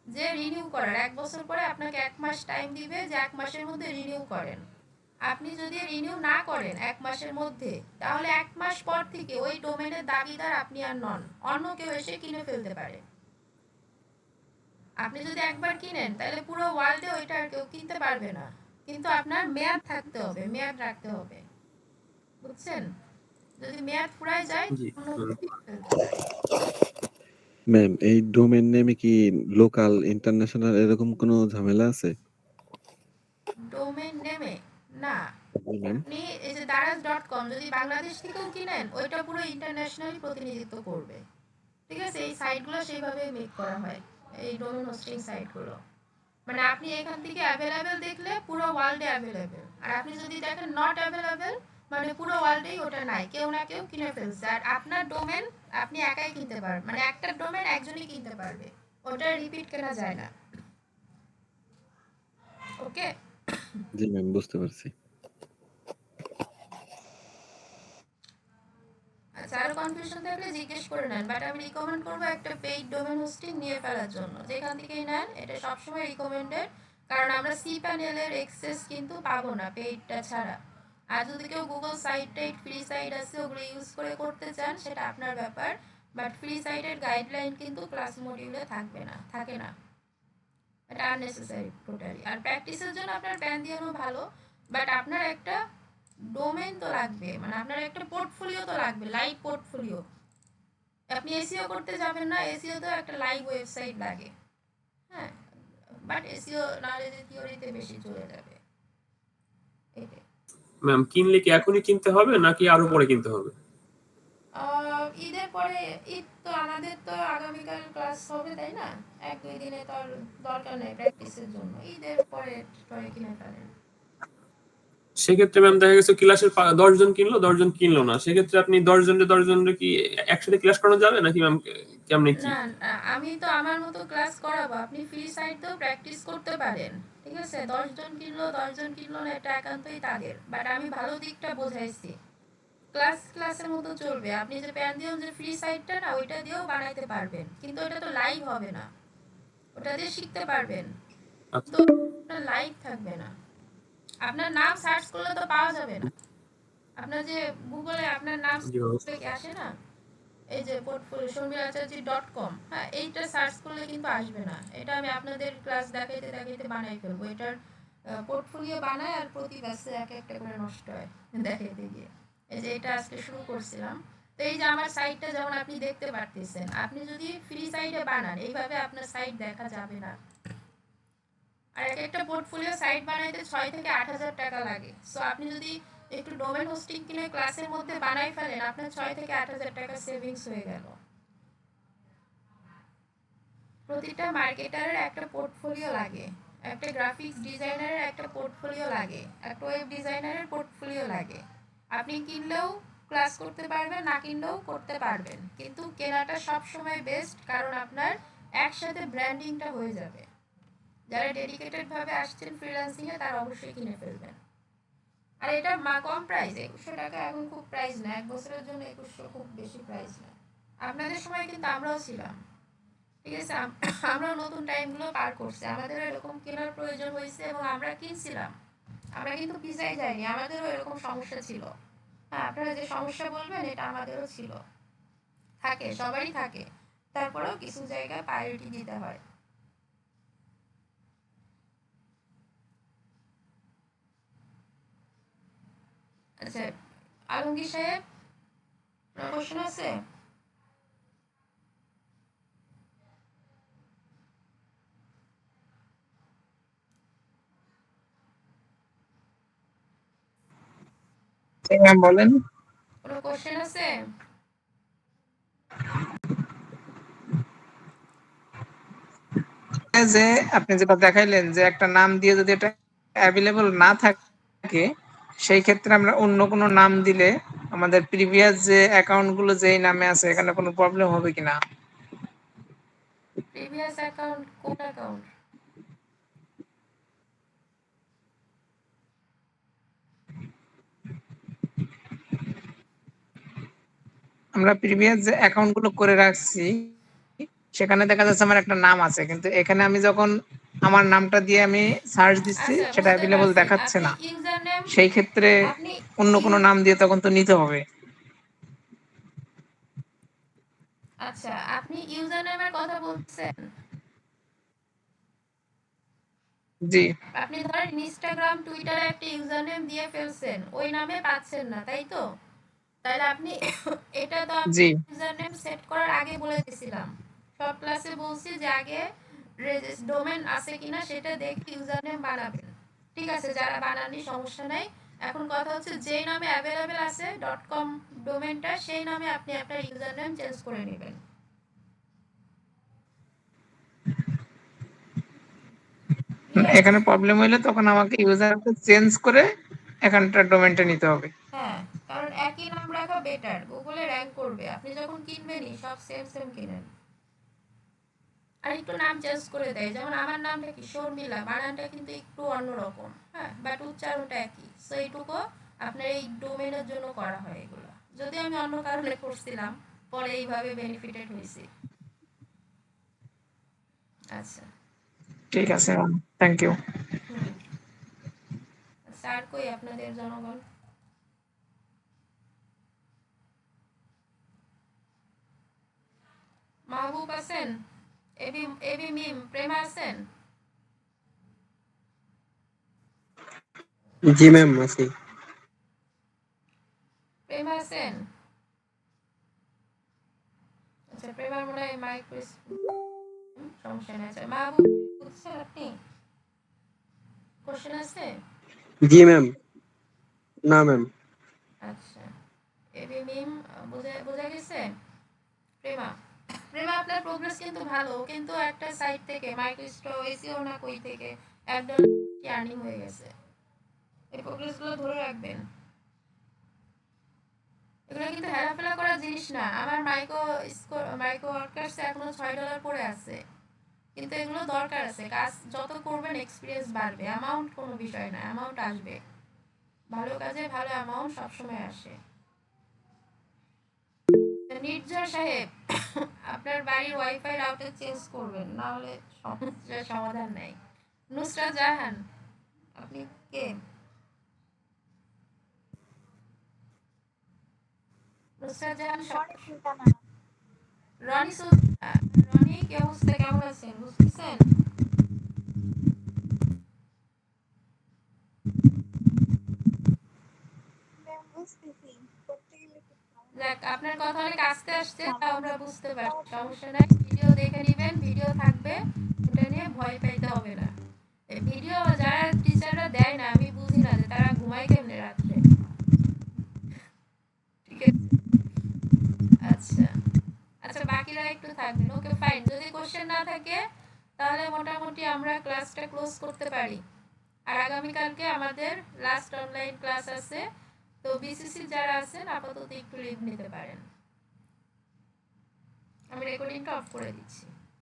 যে রিনিউ করার। 1 বছর পরে আপনাকে 1 মাস টাইম দিবে যে 1 মাসের মধ্যে রিনিউ করেন। আপনি যদি রিনিউ না করেন 1 মাসের মধ্যে, তাহলে 1 মাস পর থেকে ওই ডোমেনের দাবিদার আপনি আর নন, অন্য কেউ এসে কিনে ফেলতে পারে। আপনি যদি একবার কিনেন তাহলে পুরো ওয়ার্ল্ডে ওইটা আর কেউ কিনতে পারবে না, কিন্তু আপনার মেয়াদ থাকতে হবে, মেয়াদ রাখতে হবে, বুঝছেন? যদি মেয়াদ ফুরায় যায় জি। অন্য কেউ কিনে ফেলতে পারে। ম্যাম এই ডোমেন নেমে কি লোকাল ইন্টারন্যাশনাল এরকম কোনো ঝামেলা আছে? ডোমেন নেমে না, ম্যাম আপনি এই যে daraz.com যদি বাংলাদেশ থেকেও কিনেন, ওইটা পুরো ইন্টারন্যাশনালি প্রতিনিধিত্ব করবে, ঠিক আছে? এই সাইটগুলো সেইভাবে মেক করা হয়, এই ডোমেন হোস্টিং সাইটগুলো। মানে আপনি এখান থেকে অ্যাভেলেবেল দেখলে পুরো ওয়ার্ল্ডে অ্যাভেলেবেল, আর আপনি যদি দেখেন নট অ্যাভেলেবেল, মানে পুরো ওয়ার্ল্ডেই ওটা নাই, কেউ না কেউ কিনে ফেলছে। আর আপনার ডোমেন আপনি একাই কিনতে পারবেন, মানে একটা ডোমেন একজনই কিনতে পারবে, ওটা রিপিট কেনা যায় না। ওকে? জি ম্যাম বুঝতে পারছি। আচ্ছা, আরো কনফিউশন থাকলে জিজ্ঞেস করে নেন, বাট আমি রিকমেন্ড করবো একটা পেইড ডোমেন হোস্টিং নিয়ে ফেলার জন্য। যেখান থেকেই নেন এটা সবসময় রিকমেন্ডেড, কারণ আমরা সি প্যানেলের এক্সেস কিন্তু পাবো না পেইডটা ছাড়া। আর যদি কেউ গুগল সাইট টাইট ফ্রি সাইট আছে ওগুলো ইউজ করে করতে চান, সেটা আপনার ব্যাপার, বাট ফ্রি সাইটের গাইডলাইন কিন্তু ক্লাস মডিউলে থাকবে না, থাকে না, এটা আননেসেসারি টোটালি। আর প্র্যাকটিসের জন্য আপনার প্যান দিয়ানো ভালো, বাট আপনার একটা ডোমেন তো লাগবে, মানে আপনার একটা পোর্টফোলিও তো লাগবে, লাইভ পোর্টফোলিও। আপনি এসইও করতে যাবেন না, এসইও তো একটা লাইভ ওয়েবসাইট লাগে, হ্যাঁ, বাট এসইও নলেজ থিওরিতে বেশি চলে যাবে। এটাই। ম্যাম কিনলে কি এখনই কিনতে হবে নাকি আরো পরে কিনতে হবে? ঈদের পরে, ঈদ তো আমাদের তো আগামীকাল ক্লাস হবে, তাই না? 1-2 দিনে তো আর দরকার নেই প্র্যাকটিসের জন্য, ঈদের পরে পরে কিনে ফেলেন। সেক্ষেত্রে ম্যাম দেখা গেছে ক্লাসের 10 জন কিনলো 10 জন কিনলো না, সেক্ষেত্রে আপনি 10 জনের কি একসাথে ক্লাস করানো যাবে নাকি ম্যাম কেমনে কি? না না, আমি তো আমার মতো ক্লাস করাবো, আপনি ফ্রি সাইটেও প্র্যাকটিস করতে পারেন, ঠিক আছে? 10 জন কিনলো 10 জন কিনলো না, এটা একান্তই তাদের, বাট আমি ভালো দিকটা বোঝাইছি। ক্লাসের মতো চলবে, আপনি যে প্যান্ডিয়াম যে ফ্রি সাইটটা না, ওইটা দিয়েও বানাইতে পারবেন, কিন্তু ওটা তো লাইভ হবে না, ওটা দিয়ে শিখতে পারবেন, আচ্ছা। তো ওটা লাইভ থাকবে না। আপনার নাম সার্চ করলে তো পাওয়া যাবে না, আপনার যে গুগলে আপনার নাম জি অবশ্যই। আসে না, এই যে পোর্টফোলিও shormilaacharjee.com, হ্যাঁ, এইটা সার্চ করলে কিন্তু আসবে না। এটা আমি আপনাদের ক্লাস দেখাইতে দেখাইতে বানাই ফেলবো, এটার পোর্টফোলিও বানায় আর প্রতি ব্যাচে এক একটা করে নষ্ট হয় দেখাইতে গিয়ে। এই যে এটা আজকে শুরু করছিলাম, তো এই যে আমার সাইটটা যেমন আপনি দেখতে পারতেছেন, আপনি যদি ফ্রি সাইটে বানান এইভাবে আপনার সাইট দেখা যাবে না। আর এক একটা পোর্টফোলিও সাইট বানাইতে 6 থেকে 8,000 টাকা লাগে। সো আপনি যদি একটু ডোমেন হোস্টিং কিনে ক্লাসের মধ্যে বানাই ফেলেন, আপনার 6 থেকে 8,000 টাকা সেভিংস হয়ে গেল। প্রতিটা মার্কেটারের একটা পোর্টফোলিও লাগে, একটা গ্রাফিক্স ডিজাইনারের একটা পোর্টফোলিও লাগে, একটা ওয়েব ডিজাইনারের পোর্টফোলিও লাগে। আপনি কিনলেও ক্লাস করতে পারবেন, না কিনলেও করতে পারবেন, কিন্তু কেনাটা সবসময় বেস্ট, কারণ আপনার একসাথে ব্র্যান্ডিংটা হয়ে যাবে। যারা ডেডিকেটেড ভাবে আসছেন ফ্রিল্যান্সিং এ, তারা অবশ্যই কিনে ফেলবেন। আর এটা কম প্রাইস, 2100 টাকা এখন খুব প্রাইস না, 1 বছরের জন্য 2100 খুব বেশি প্রাইস না। আপনাদের সময় কিন্তু আমরাও ছিলাম, ঠিক আছে? আমরাও নতুন টাইমগুলো পার করছি, আমাদেরও এরকম কেনার প্রয়োজন হয়েছে এবং আমরা কিনছিলাম, আমরা কিন্তু পিছাই যাইনি, আমাদেরও এরকম সমস্যা ছিল। হ্যাঁ, আপনারা যে সমস্যা বলবেন এটা আমাদেরও ছিল, থাকে, সবারই থাকে, তারপরেও কিছু জায়গায় প্রায়োরিটি দিতে হয়। আচ্ছা, আলমগীর সাহেব, আপনার প্রশ্ন আছে? ম্যাম বলেন। কোনো কোশ্চেন আছে? যে আপনি যেটা দেখাইলেন যে একটা নাম দিয়ে যদি এটা অ্যাভেলেবল না থাকে সেই ক্ষেত্রে আমরা অন্য কোনো নাম দিলে আমাদের প্রিভিয়াস যে অ্যাকাউন্ট গুলো যেই নামে আছে এখানে কোনো প্রবলেম হবে কিনা? প্রিভিয়াস অ্যাকাউন্ট কোন অ্যাকাউন্ট? আমরা প্রিভিয়াস যে অ্যাকাউন্ট গুলো করে রাখছি সেখানে দেখা যাচ্ছে আমার একটা নাম আছে, কিন্তু এখানে আমি যখন আমার নামটা দিয়ে আমি সার্চ দিচ্ছি আচ্ছা, সেটা বুঝতে অ্যাভেলেবল পারছি। দেখাচ্ছে আপনি না। ইউজার নেম সেই ক্ষেত্রে আপনি অন্য কোনো নাম দিয়ে তখন তো নিতে হবে। আচ্ছা, আপনি ইউজার নেমের কথা বলছেন। জি আপনি ধরেন ইনস্টাগ্রাম, টুইটারে একটা ইউজার নেম দিয়ে ফেলছেন, ওই নামে পাচ্ছেন না, তাই তো? তাহলে আপনি এটা তো আমি জি ইউজার নেম সেট করার আগে বলে দিয়েছিলাম। সব ক্লাসে বলছি যে আগে ডোমেন আছে কিনা সেটা দেখে ইউজার নেম বানাবেন। ঠিক আছে, যারা বানাননি সমস্যা নাই। এখন কথা হচ্ছে যেই নামে অ্যাভেলেবেল আছে .com ডোমেনটা, সেই নামে আপনি আপনার ইউজার নেম চেঞ্জ করে নেবেন। এখানে প্রবলেম হইলে তখন আমাকে ইউজারকে চেঞ্জ করে এখানটার ডোমেনটা নিতে হবে। হ্যাঁ, কারণ একই নাম রাখা বেটার, গুগলে র্যাঙ্ক করবে। আপনি যখন কিনবেনই সব সেম সেম কিনেন। আর একটু নাম চেঞ্জ করে দেয়, যেমন আমার নামটা কি শর্মিলা, বানানটা কিন্তু একটু অন্যরকম, হ্যাঁ, বাট উচ্চারণটা একই। সো এইটুকু আপনার এই ডোমেনের জন্য করা হয় এগুলো। যদি আমি অন্য কারণে করছিলাম, পরে এইভাবে বেনিফিটেড হয়েছি। আচ্ছা, ঠিক আছে ম্যাম, থ্যাংক ইউ। হুম। স্যার কই আপনাদের জনগণ? মাহবুব আছেন? এবি এবি মিম প্রেমা আছেন? জি ম্যাম আছি। প্রেমা আছেন? আচ্ছা, প্রেমার মনে হয় মাইক সমস্যা নেই। আচ্ছা, মাহবুব বুঝছেন আপনি? কোশ্চেন আছে? জি ম্যাম। না ম্যাম। আচ্ছা, এবি মিম বোঝা বোঝা গেছে? প্রেমা, প্রেমা আপনার প্রোগ্রেস কিন্তু ভালো, কিন্তু একটা সাইট থেকে মাইক্রোস্টো এসিও না কই থেকে $1 আর্নিং হয়ে গেছে। এই প্রোগ্রেসগুলো ধরে রাখবেন। এগুলো কিন্তু হেলাফেলা করার জিনিস না। আমার মাইক্রো ওয়ার্কার্স এখনো $6 পড়ে আছে, কিন্তু এগুলো দরকার আছে। কাজ যত করবেন এক্সপিরিয়েন্স বাড়বে। অ্যামাউন্ট কোনো বিষয় না, অ্যামাউন্ট আসবে। ভালো কাজে ভালো অ্যামাউন্ট সবসময় আসে। নির্ঝর সাহেব, আপনার বাড়ির ওয়াইফাই রাউটার চেঞ্জ করবেন, না হলে সমস্যার সমাধান নাই। নুসরাত জাহান, আপনি কে? নুসরাত জাহান রনি সুলতানা। রনি, কি অবস্থা, কেমন আছেন, বুঝতেছেন? দেখ, আপনার কথা অনেক আস্তে আসছে, তাও আমরা বুঝতে পারছি। সমস্যা নাই, ভিডিও দেখে নিবেন, ভিডিও থাকবে, ওটা নিয়ে ভয় পাইতে হবে না। এই ভিডিও যারা টিচাররা দেয় না, আমি বুঝি না যে তারা ঘুমায় কেমনে রাত্রে। ঠিক আছে, আচ্ছা আচ্ছা, বাকিরা একটু থাকবেন। ওকে, ফাইন। যদি কোশ্চেন না থাকে তাহলে মোটামুটি আমরা ক্লাসটা ক্লোজ করতে পারি। আর আগামীকালকে আমাদের লাস্ট অনলাইন ক্লাস আছে, তো বিসিসি যারা আছেন আপাতত একটু লিভ নিতে পারেন। আমি রেকর্ডিংটা অফ করে দিচ্ছি।